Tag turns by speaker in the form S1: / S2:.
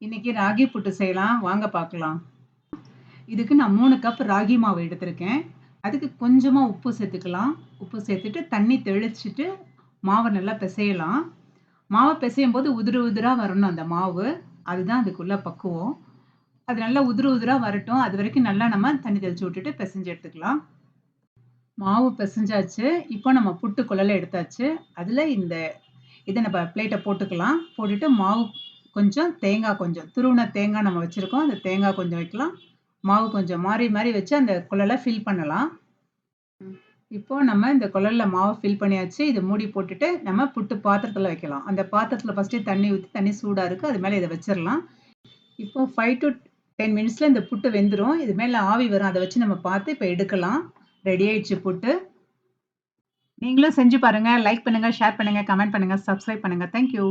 S1: இன்னைக்கு ராகி புட்டு செய்யலாம். வாங்க பார்க்கலாம். இதுக்கு நான் 3 கப் ராகி மாவு எடுத்திருக்கேன். அதுக்கு கொஞ்சமா உப்பு சேர்த்துக்கலாம். உப்பு சேர்த்துட்டு தண்ணி தெளிச்சுட்டு மாவ நல்லா பிசையலாம். மாவ பிசையும்போது உதிரு உதிரா வரணும் அந்த மாவு. அதுதான் அதுக்குள்ள பக்குவம். அது நல்லா உதிரு உதிரா வரட்டும். அதுவரைக்கும் நல்லா நம்ம தண்ணி தெளிச்சு விட்டுட்டு பிசைஞ்சு எடுத்துக்கலாம். மாவு பிசைஞ்சாச்சு. இப்போ நம்ம புட்டு குழல எடுத்தாச்சு. அதுல இத நம்ம பிளேட்ட போட்டுக்கலாம். போட்டுட்டு மாவு கொஞ்சம், தேங்காய் கொஞ்சம், துருவுன தேங்காய் நம்ம வச்சிருக்கோம். அந்த தேங்காய் கொஞ்சம் வைக்கலாம். மாவு கொஞ்சம் மாறி மாறி வச்சு அந்த குழல ஃபில் பண்ணலாம். இப்போ நம்ம இந்த குழல்ல மாவு ஃபில் பண்ணியாச்சு. இத மூடி போட்டுட்டு நம்ம புட்டு பாத்திரத்துல வைக்கலாம். அந்த பாத்திரத்துல ஃபர்ஸ்ட்டு தண்ணி ஊத்தி, தண்ணி சூடா இருக்கு. அது மேல இத வச்சிரலாம். இப்போ 5 to 10 மினிட்ஸ்ல இந்த புட்டு வெந்துரும். இது மேல ஆவி வரும். அத வச்சு நம்ம பார்த்து இப்ப எடுக்கலாம். ரெடி ஆயிடுச்சு புட்டு. நீங்களும் செஞ்சு பாருங்க. லைக் பண்ணுங்க, ஷேர் பண்ணுங்க, கமெண்ட் பண்ணுங்க, சப்ஸ்கிரைப் பண்ணுங்க. Thank you.